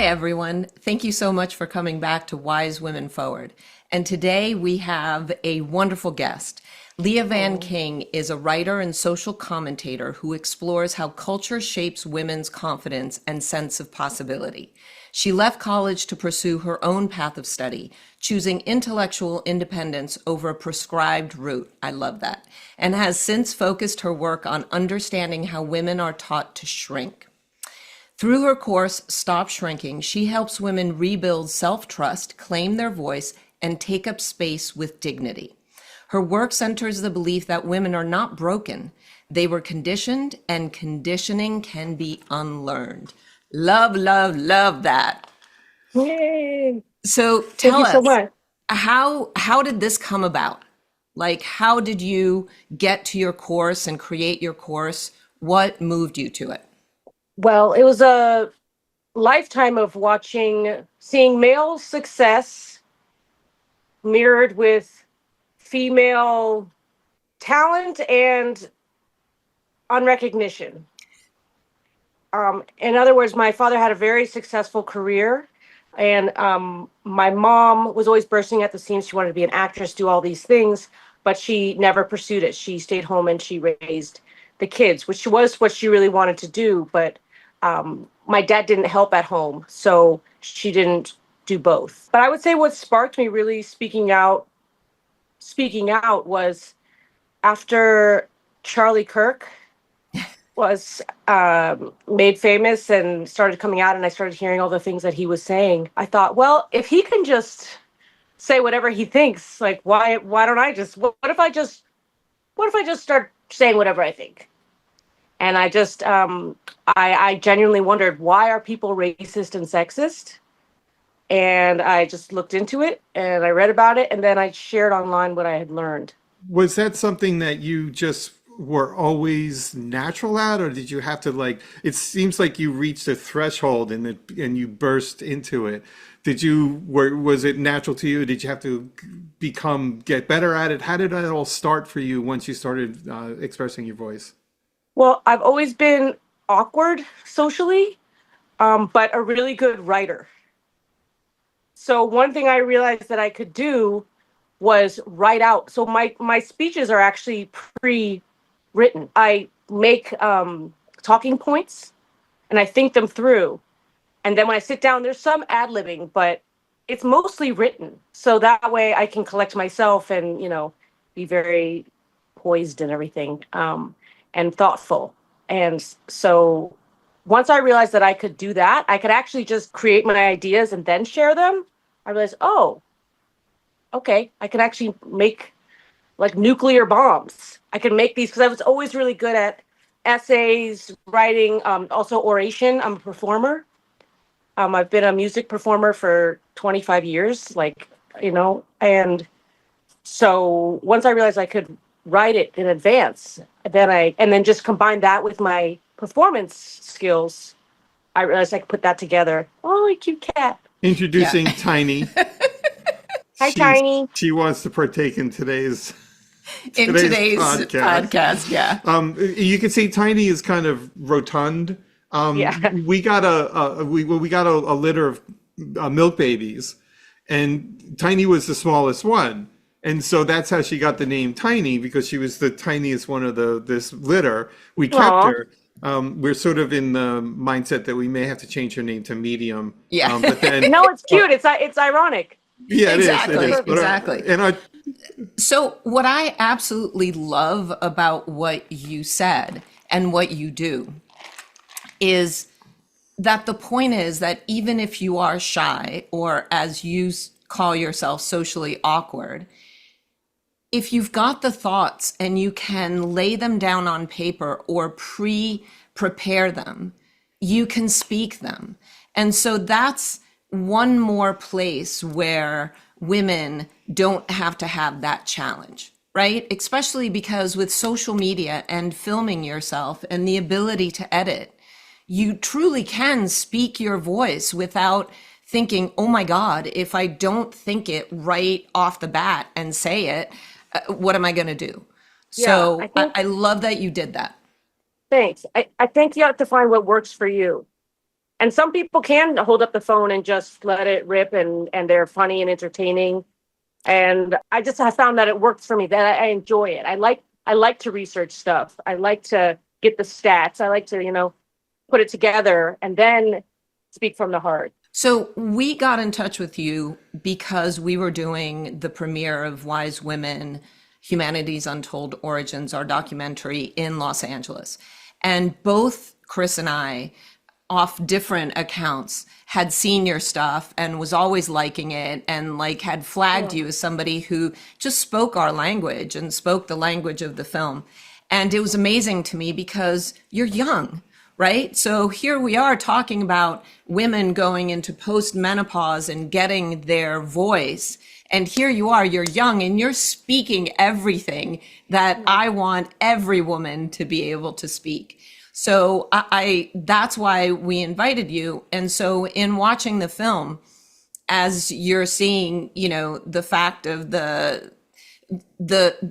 Hi, everyone. Thank you so much for coming back to Wise Women Forward. And today we have a wonderful guest. Leah Van Oh, King is a writer and social commentator who explores how culture shapes women's confidence and sense of possibility. She left college to pursue her own path of study, choosing intellectual independence over a prescribed route. I love that. And has since focused her work on understanding how women are taught to shrink. Through her course, Stop Shrinking, she helps women rebuild self-trust, claim their voice, and take up space with dignity. Her work centers the belief that women are not broken. They were conditioned, and conditioning can be unlearned. Love, love, love that. yay. So Thank tell you so us, much. how did this come about? Like, how did you get to your course and create your course? What moved you to it? Well, it was a lifetime of seeing male success mirrored with female talent and unrecognition. In other words, my father had a very successful career, and my mom was always bursting at the seams. She wanted to be an actress, do all these things, but she never pursued it. She stayed home and she raised the kids, which was what she really wanted to do. But my dad didn't help at home, so she didn't do both. But I would say what sparked me really speaking out was after Charlie Kirk was made famous and started coming out, and I started hearing all the things that he was saying. I thought, well, if he can just say whatever he thinks, like why don't I just what if I just start saying whatever I think? And I genuinely wondered, why are people racist and sexist? And I just looked into it and I read about it, and then I shared online what I had learned. Was that something that you just were always natural at, or did you have to like, it seems like you reached a threshold and you burst into it. Was it natural to you? Did you have to get better at it? How did that all start for you once you started expressing your voice? Well, I've always been awkward socially, but a really good writer. So one thing I realized that I could do was write out. So my speeches are actually pre-written. I make talking points and I think them through. And then when I sit down, there's some ad-libbing, but it's mostly written. So that way I can collect myself and, be very poised and everything, and thoughtful. And so once I realized that I could do that, I could actually just create my ideas and then share them. I realized, oh, okay, I can actually make like nuclear bombs. I can make these because I was always really good at essays, writing, also oration. I'm a performer. I've been a music performer for 25 years, and so once I realized I could write it in advance, then just combine that with my performance skills, I realized I could put that together. Oh, a cute cat. Yeah. Introducing Tiny. Hi, She's Tiny. she wants to partake in In today's today's podcast. podcast, yeah. You can see Tiny is kind of rotund. Yeah. We got we got a litter of milk babies, and Tiny was the smallest one, and so that's how she got the name Tiny, because she was the tiniest one of this litter. We kept Aw. her. We're sort of in the mindset that we may have to change her name to Medium, Yeah. but then. No, it's Uh, cute. It's ironic. yeah, it is. It Exactly. is. Perfect. Exactly. And I, So, what I absolutely love about what you said and what you do is that the point is that even if you are shy, or as you call yourself, socially awkward, if you've got the thoughts and you can lay them down on paper or prepare them, you can speak them. And so that's one more place where women don't have to have that challenge, right? Especially because with social media and filming yourself and the ability to edit, you truly can speak your voice without thinking, oh my God, if I don't think it right off the bat and say it, what am I going to do? Yeah, I So I, think, I love that you did that. thanks. I think you have to find what works for you. And some people can hold up the phone and just let it rip, and they're funny and entertaining. And I found that it works for me, that I enjoy it. I like to research stuff. I like to get the stats. I like to, put it together and then speak from the heart. So we got in touch with you because we were doing the premiere of Wise Women, Humanity's Untold Origins, our documentary in Los Angeles. And both Chris and I, off different accounts, had seen your stuff and was always liking it and like had flagged Yeah. you as somebody who just spoke our language and spoke the language of the film. And it was amazing to me because you're young, right? So here we are talking about women going into postmenopause and getting their voice. And here you are, you're young and you're speaking everything that I want every woman to be able to speak. So that's why we invited you. And so in watching the film, as you're seeing, the fact of the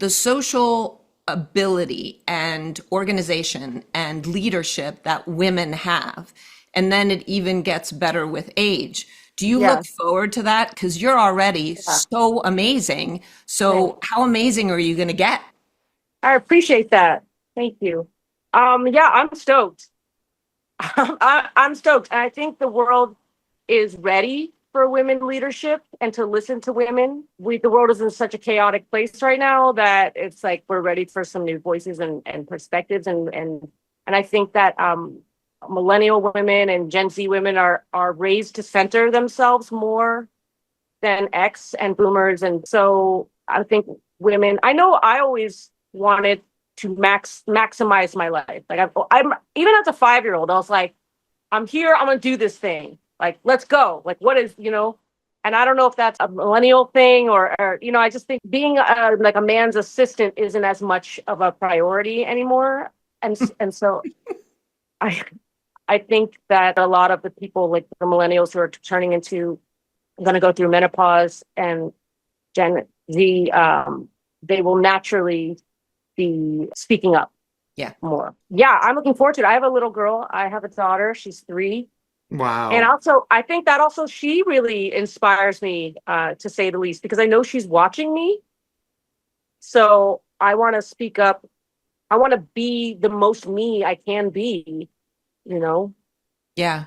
social ability and organization and leadership that women have, and then it even gets better with age. Do you look Yes. forward to that? Because you're already Yeah. so amazing. Thanks. So how amazing are you going to get? I appreciate that. Thank you. Yeah, I'm stoked. I'm stoked. And I think the world is ready for women leadership and to listen to women. The world is in such a chaotic place right now that it's like we're ready for some new voices and perspectives. And I think that millennial women and Gen Z women are raised to center themselves more than X and boomers. And so I think women, I know I always wanted to maximize my life. Like I'm even as a 5-year-old, I was like, I'm here, I'm gonna do this thing. Like, let's go. Like, what is, and I don't know if that's a millennial thing or I just think being like a man's assistant isn't as much of a priority anymore. And so I, I think that a lot of the people, like the millennials who are turning into, going to go through menopause and Gen Z, they will naturally be speaking up Yeah. more. Yeah, I'm looking forward to it. I have a little girl. I have a daughter. She's 3. And Wow. also, I think that also she really inspires me, to say the least, because I know she's watching me. So I want to speak up. I want to be the most me I can be, you know? Yeah.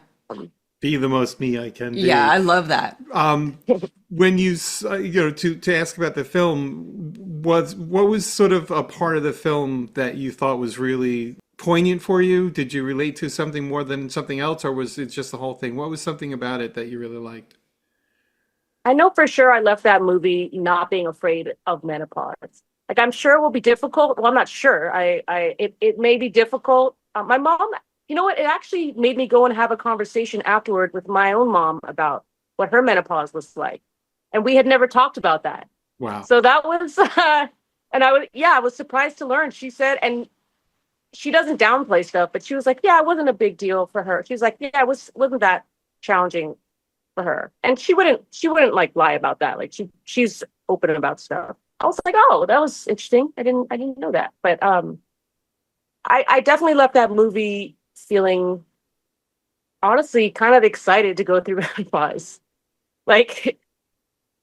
Be the most me I can Yeah, be. I love that. When to ask about the film, what was sort of a part of the film that you thought was really poignant for you? Did you relate to something more than something else, or was it just the whole thing? What was something about it that you really liked? I know for sure I left that movie not being afraid of menopause. Like I'm sure it will be difficult. Well, I'm not sure. It may be difficult. My mom, you know what? It actually made me go and have a conversation afterward with my own mom about what her menopause was like, and we had never talked about that. Wow. So that was, and I was surprised to learn. She said, and she doesn't downplay stuff, but she was like, yeah, it wasn't a big deal for her. She was like, yeah, wasn't that challenging for her, and she wouldn't like lie about that. Like she's open about stuff. I was like, oh, that was interesting. I didn't know that. But I definitely left that movie feeling honestly kind of excited to go through menopause. Like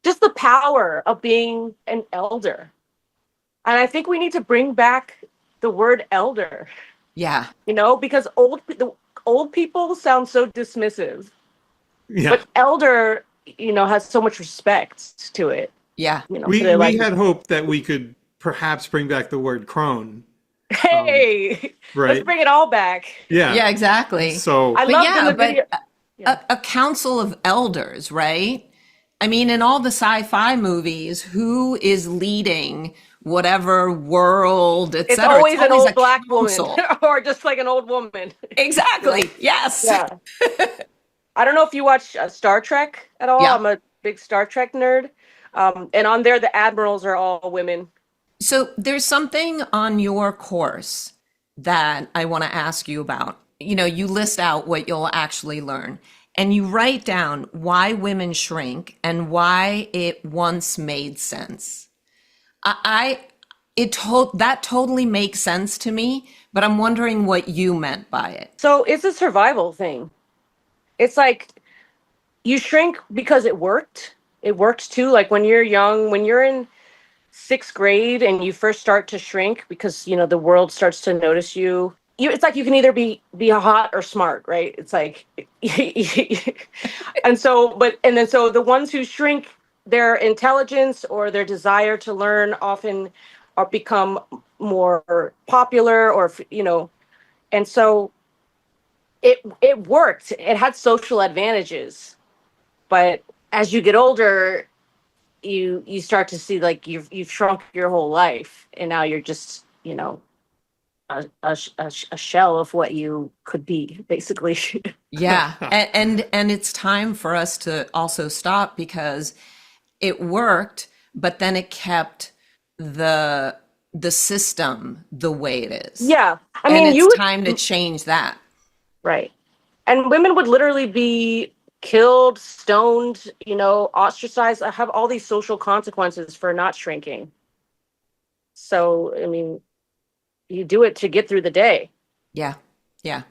just the power of being an elder. And I think we need to bring back the word elder, Yeah. because the old people sound so dismissive. Yeah. But elder, has so much respect to it. Yeah. So We they're we like, had hoped that we could perhaps bring back the word crone, hey, let's right? bring it all back. Yeah. Yeah, exactly. So I But loved in yeah, the video. but Yeah. a council of elders, right? I mean, in all the sci-fi movies, who is leading whatever world, et It's cetera? It's always an always a old black woman council. or just like an old woman. Exactly. Yes. Yeah. I don't know if you watch Star Trek at all. Yeah. I'm a big Star Trek nerd. And on there, the admirals are all women. So there's something on your course that I want to ask you about. You list out what you'll actually learn, and you write down why women shrink and why it once made sense. I that totally makes sense to me, but I'm wondering what you meant by it. So it's a survival thing. It's like you shrink because it worked. It worked too. Like when you're young, when you're in sixth grade and you first start to shrink because the world starts to notice you. It's like you can either be hot or smart, right? It's like, and so the ones who shrink, their intelligence or their desire to learn often are become more popular, and so it worked. It had social advantages, but as you get older, you start to see like you've shrunk your whole life, and now you're just a shell of what you could be, basically. Yeah. And it's time for us to also stop because it worked, but then it kept the the system the way it is. Yeah, I And mean, it's you time to would, change that. right, and women would literally be killed, stoned, ostracized, have all these social consequences for not shrinking. So I mean, you do it to get through the day. Yeah. Yeah.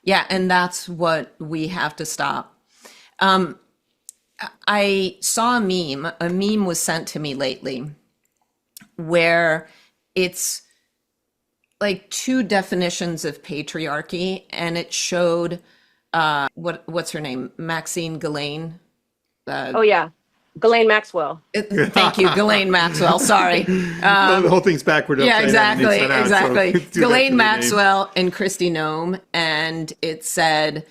Yeah. And that's what we have to stop. Um, I saw a meme. A meme was sent to me lately where it's like two definitions of patriarchy, and it showed what's her name? Maxine Ghislaine. Oh yeah, Ghislaine Maxwell. Thank you, Ghislaine Maxwell. Sorry. Well, the whole thing's backward, Yeah, upside down, and exactly, inside out. exactly. So do that to Ghislaine the name. Maxwell and Christy Nome, and it said,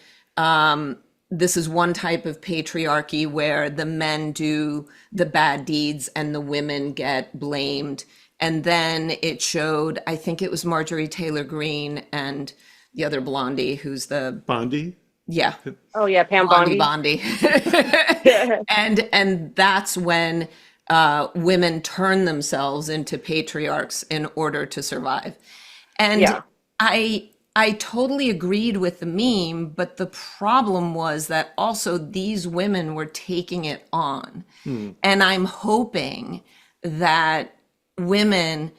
"This is one type of patriarchy where the men do the bad deeds and the women get blamed." And then it showed, I think it was Marjorie Taylor Greene and the other blondie, who's the Bondi? yeah, Oh yeah, Pam Blondie Bondi. Bondi. And that's when women turn themselves into patriarchs in order to survive. And Yeah. I totally agreed with the meme, but the problem was that also these women were taking it on. And I'm hoping that women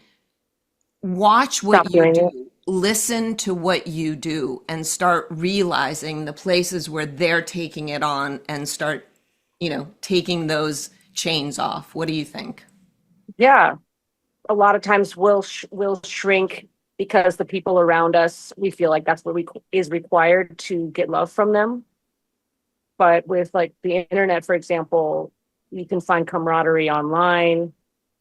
watch Stop what you doing it. do, listen to what you do, and start realizing the places where they're taking it on and start, taking those chains off. What do you think? Yeah, a lot of times we'll shrink because the people around us, we feel like that's what is required to get love from them. But with like the internet, for example, you can find camaraderie online.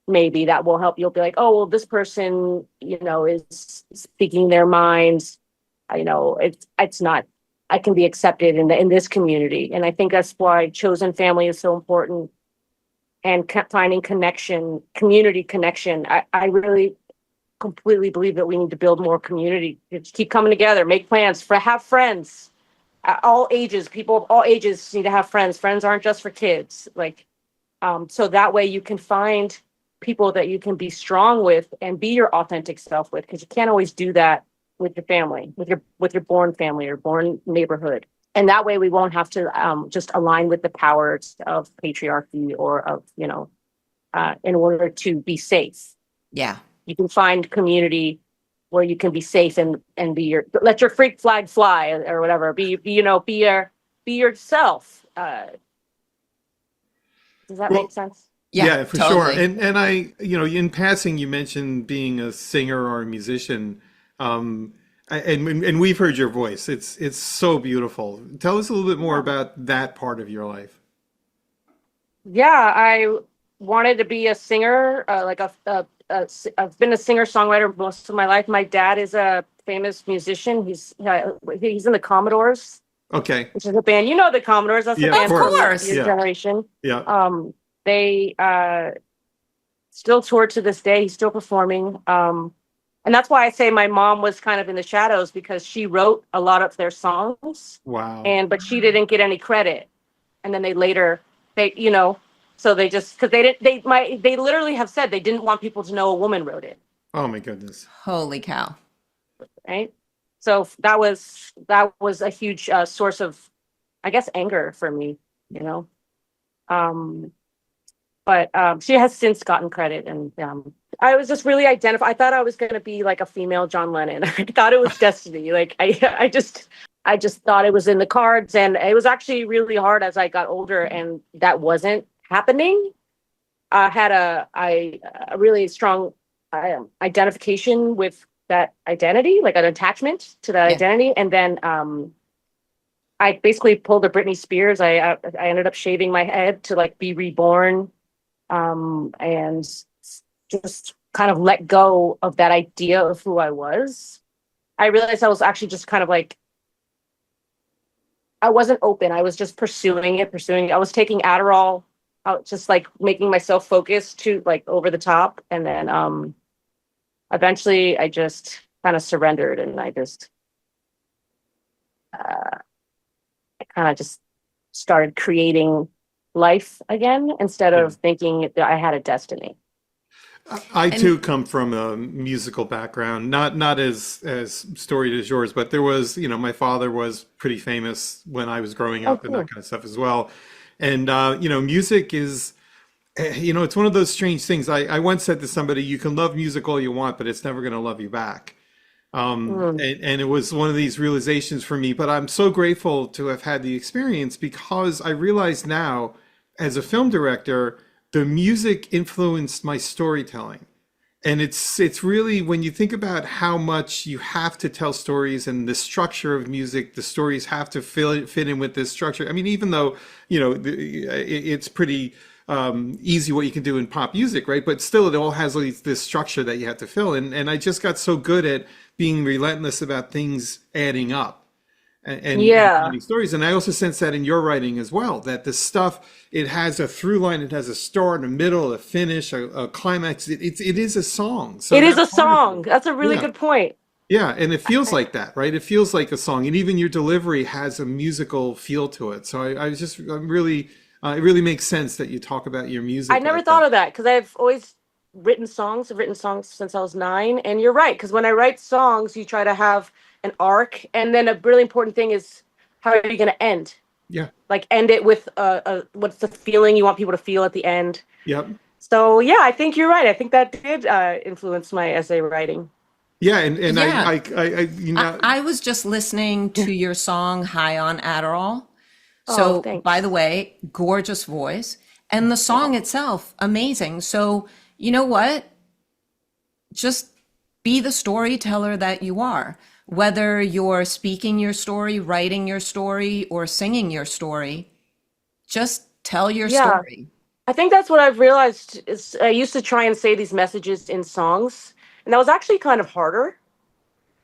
Maybe that will help. You'll be like, oh well, this person is speaking their minds. It's not, I can be accepted in this community. And I think that's why chosen family is so important, and finding connection, community connection. I really completely believe that we need to build more community. Just keep coming together, make plans, have friends at all ages. People of all ages need to have friends. Friends aren't just for kids. So that way you can find people that you can be strong with and be your authentic self with, because you can't always do that with your family, with your born family or born neighborhood. And that way we won't have to just align with the powers of patriarchy or of, in order to be safe. Yeah. You can find community where you can be safe and let your freak flag fly or whatever. Be yourself. Does that Well, make sense? Yeah, for sure. totally. And I, in passing, you mentioned being a singer or a musician. And we've heard your voice. It's so beautiful. Tell us a little bit more about that part of your life. Yeah, I wanted to be a singer. I've been a singer-songwriter most of my life. My dad is a famous musician. He's in the Commodores, Okay. which is a band. You know the Commodores. That's a Yeah, band of from course. your Yeah. generation. Yeah. They still tour to this day. He's still performing. And that's why I say my mom was kind of in the shadows, because she wrote a lot of their songs, Wow. but she didn't get any credit. And then so they just, because they literally have said they didn't want people to know a woman wrote it, Oh my goodness. Holy cow. right? So that was a huge source of, I guess, anger for me, you know. But she has since gotten credit, and I was just really identified. I thought I was going to be like a female John Lennon. I thought it was destiny. Like I just I just thought it was in the cards, and it was actually really hard as I got older, and that wasn't happening. I had a really strong identification with that identity, like an attachment to that Yeah. identity, and then I basically pulled a Britney Spears. I ended up shaving my head to like be reborn, and just kind of let go of that idea of who I was. I realized I was actually just kind of like, I wasn't open. I was just pursuing it, pursuing it. I was taking Adderall, just like making myself focus to like over the top. And then eventually I just kind of surrendered, and I just kind of just started creating life again instead Yeah. of thinking that I had a destiny. I And too come from a musical background, not as storied as yours, but there was, my father was pretty famous when I was growing Oh, up and that cool. kind of stuff as well. And music is, it's one of those strange things. I once said to somebody, you can love music all you want, but it's never going to love you back. Mm. And it was one of these realizations for me, but I'm so grateful to have had the experience because I realize now, as a film director, the music influenced my storytelling. And it's really when you think about how much you have to tell stories and the structure of music, the stories have to fit in with this structure. I mean, even though, it's pretty easy what you can do in pop music, right? But still, it all has like this structure that you have to fill. And I just got so good at being relentless about things adding up and Yeah. finding stories. And I also sense that in your writing as well, that the stuff, it has a through line, it has a start, a middle, a finish, a climax. It is a song. So It is that's a part of song. it. That's a really Yeah. good point. Yeah. And it feels I, like that, right? It feels like a song. And even your delivery has a musical feel to it. So I was just, I'm really, it really makes sense that you talk about your I music never like thought that. of that because I've always written songs. I've written songs since I was 9. And you're right, because when I write songs, you try to have an arc. And then a really important thing is, how are you going to end? Yeah. Like, end it with what's the feeling you want people to feel at the end. Yep. So, yeah, I think you're right. I think that did influence my essay writing. Yeah. And yeah, you I, know, I was just listening to your song High on Adderall. Oh, So, by thanks. the way, gorgeous voice. And the song Oh, itself, amazing. So, you know what? Just be the storyteller that you are. Whether you're speaking your story, writing your story, or singing your story, just tell your yeah. story. I think that's what I've realized is I used to try and say these messages in songs, and that was actually kind of harder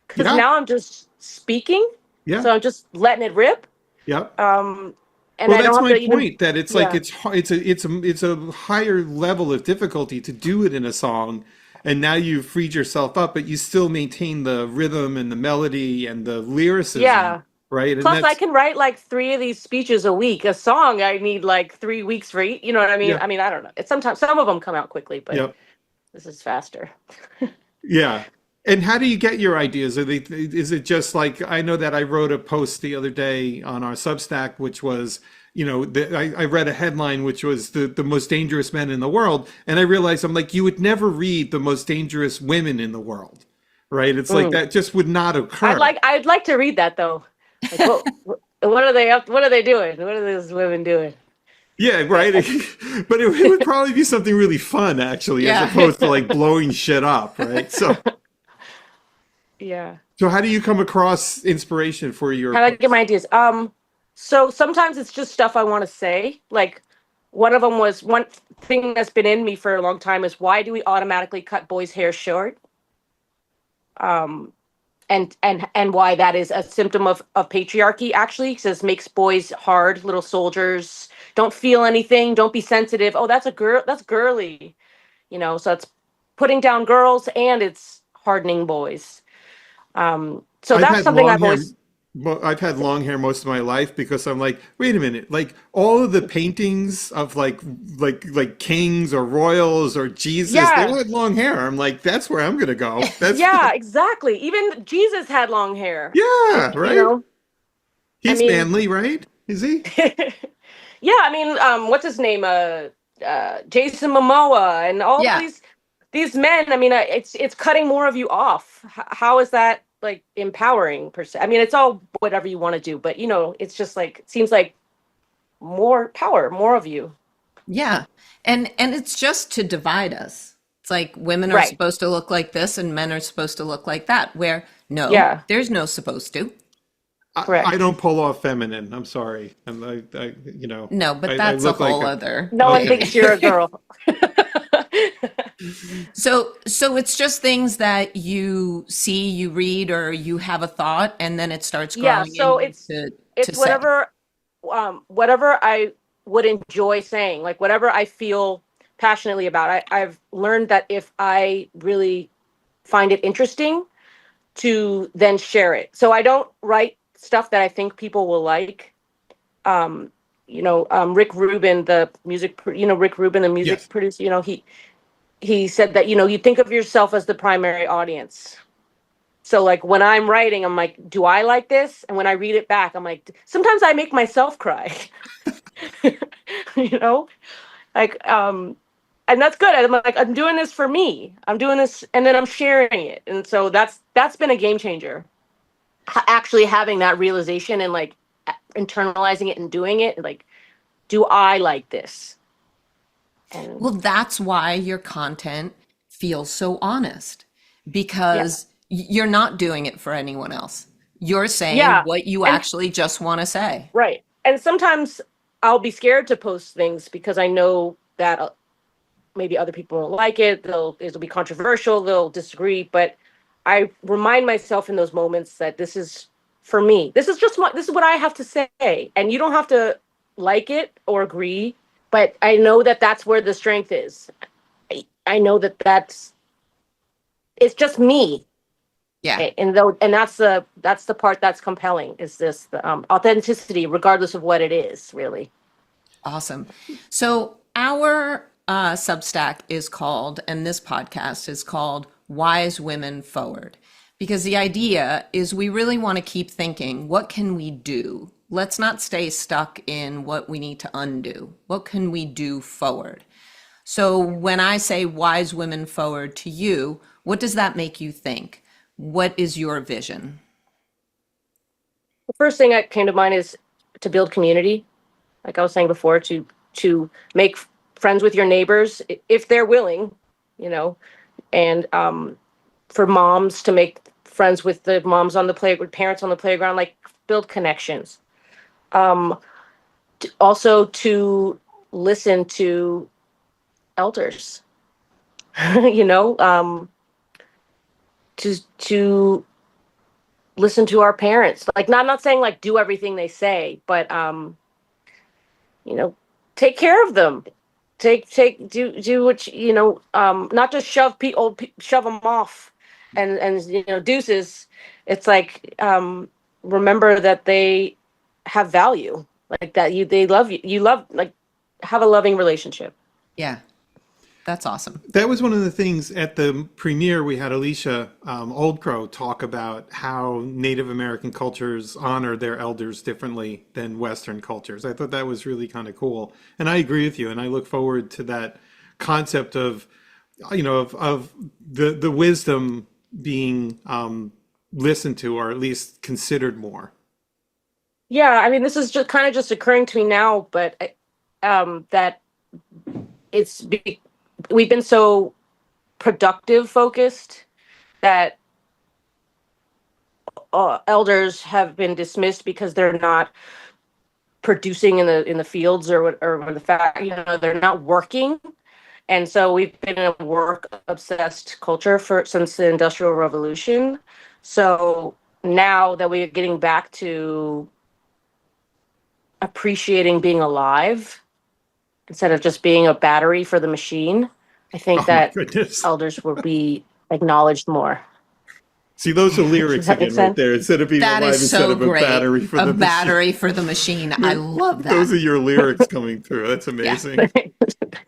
because yeah. now I'm just speaking, Yeah. so I'm just letting it rip, Yep. um, and Well, I don't that's have my to even, point. That it's like yeah, it's a higher level of difficulty to do it in a song, and now you've freed yourself up, but you still maintain the rhythm and the melody and the lyricism, yeah. right? And Plus, I that's can write like 3 of these speeches a week. A song, I need like 3 weeks for each. You know what I mean? yeah, I mean, I don't know. It's sometimes some of them come out quickly, but yep, this is faster. yeah. And how do you get your ideas? Is it just like I know that I wrote a post the other day on our Substack, which was, I read a headline which was the most dangerous men in the world, and I realized I'm like, you would never read the most dangerous women in the world, right? It's like Mm. that just would not occur. I'd like to read that though. Like, what are they up? What are they doing? What are those women doing? Yeah, I, right. I, But it would probably be something really fun, actually, as Yeah. opposed to like blowing shit up, right? yeah. So how do you come across inspiration for your How do I get my posts? ideas? So sometimes it's just stuff I want to say. Like one of them was one thing that's been in me for a long time is why do we automatically cut boys' hair short? Um, and why that is a symptom of patriarchy actually, because it makes boys hard little soldiers, don't feel anything, don't be sensitive. Oh, that's a girl, that's girly, so it's putting down girls and it's hardening boys. So I've that's had something long I've hair. always. I've had long hair most of my life because I'm like, wait a minute, like all of the paintings of like kings or royals or Jesus, they all Yeah, had long hair. I'm like, that's where I'm gonna go. That's yeah, exactly. Even Jesus had long hair. yeah, Like, right. I He's mean, manly, right? Is he? yeah, I mean, what's his name? Jason Momoa and all Yeah. these men. I mean, it's cutting more of you off. How is that? like empowering per se. I mean, it's all whatever you want to do, but it's just like it seems like more power, more of you. Yeah. And it's just to divide us. It's like women are Right. supposed to look like this and men are supposed to look like that, where no, Yeah. there's no supposed to. I Correct. don't pull off feminine. I'm sorry. No, but I that's a look like whole a, other No one okay. thinks you're a debate. girl. So it's just things that you see, you read, or you have a thought, and then it starts Yeah, growing in so you to it's say. whatever I would enjoy saying, like whatever I feel passionately about. I've learned that if I really find it interesting to then share it. So I don't write stuff that I think people will like. Um, Rick Rubin, Rick Rubin, the music Yes. producer, he said that, you think of yourself as the primary audience. So like when I'm writing, I'm like, do I like this? And when I read it back, I'm like, sometimes I make myself cry. you know? Like and that's good. I'm like, I'm doing this for me. I'm doing this and then I'm sharing it. And so that's been a game changer. Actually having that realization and like internalizing it and doing it, like, do I like this? And Well, that's why your content feels so honest, yeah. because you're not doing it for anyone else. You're saying Yeah. what you And actually just want to say. right. And sometimes I'll be scared to post things because I know that maybe other people won't like it. It'll be controversial. They'll disagree. But I remind myself in those moments that this is for me. This is what I have to say, and you don't have to like it or agree. But I know that that's where the strength is. I know that it's just me, Yeah, and that's the part that's compelling. Is this the authenticity, regardless of what it is, really. awesome. So our Substack is called, and this podcast is called Wise Women Forward, because the idea is we really want to keep thinking, what can we do? Let's not stay stuck in what we need to undo. What can we do forward? So when I say wise women forward to you, what does that make you think? What is your vision? The first thing that came to mind is to build community, like I was saying before, to make friends with your neighbors if they're willing, you know, and for moms to make friends with the moms on the playground, parents on the playground, like build connections. Um, Also to listen to elders, you know, to listen to our parents. Like, not saying like do everything they say, but you know, take care of them. Do what not just shove them off, and deuces. It's like remember that they have value, like that they love you. You love like have a loving relationship. Yeah, that's awesome. That was one of the things at the premiere. We had Alicia Old Crow talk about how Native American cultures honor their elders differently than Western cultures. I thought that was really kind of cool, and I agree with you. And I look forward to that concept of, of the wisdom being listened to, or at least considered more. Yeah, I mean, this is just kind of just occurring to me now, but that it's be, we've been so productive focused that elders have been dismissed because they're not producing in the fields or the fact they're not working, and so we've been in a work obsessed culture for since the Industrial Revolution. So now that we're getting back to appreciating being alive instead of just being a battery for the machine, I think Oh my that goodness. elders will be acknowledged more. See, those are Does lyrics that make again, right sense? there. Instead of being That is alive, instead so of a great. battery for A the machine. battery for the machine. I love Those that. are your lyrics coming through. That's Yeah, amazing.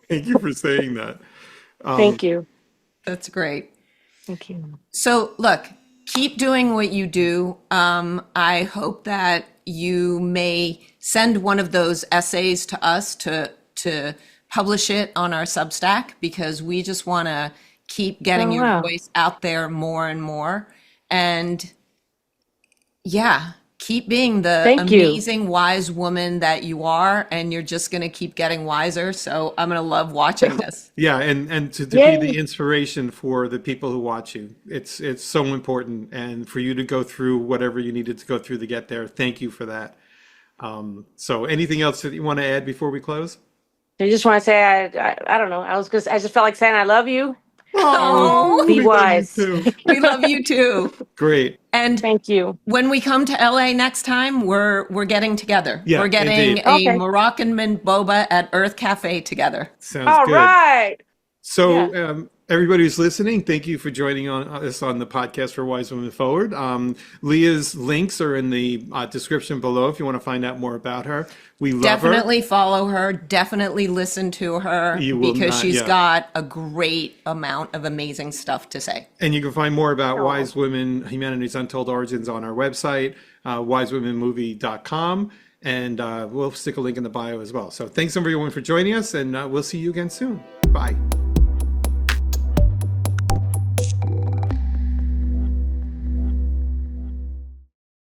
Thank you for saying that. Thank you. that's great. Thank you. So, look, keep doing what you do. I hope that you may send one of those essays to us to publish it on our Substack, because we just want to keep getting Oh your wow. voice out there more and more. And Yeah. Keep being the Thank you. amazing, wise woman that you are, and you're just going to keep getting wiser. So I'm going to love watching this. Yeah, and to be Yay. the inspiration for the people who watch you. It's so important, and for you to go through whatever you needed to go through to get there. Thank you for that. So anything else that you want to add before we close? I just want to say, I don't know. I just felt like saying I love you. Oh, Be we love you wise. too. We love you too. Great. And Thank you. when we come to LA next time, we're getting together. Yeah, We're getting indeed. a Okay. Moroccan mint boba at Earth Cafe together. Sounds All good. right. So, Yeah. everybody who's listening, thank you for joining us on the podcast for Wise Women Forward. Leah's links are in the description below if you want to find out more about her. We love her. Definitely follow her. Definitely listen to her You will because not, she's yeah. got a great amount of amazing stuff to say. And you can find more about Wise Women, Humanity's Untold Origins on our website, wisewomenmovie.com. And we'll stick a link in the bio as well. So thanks everyone for joining us, and we'll see you again soon. Bye.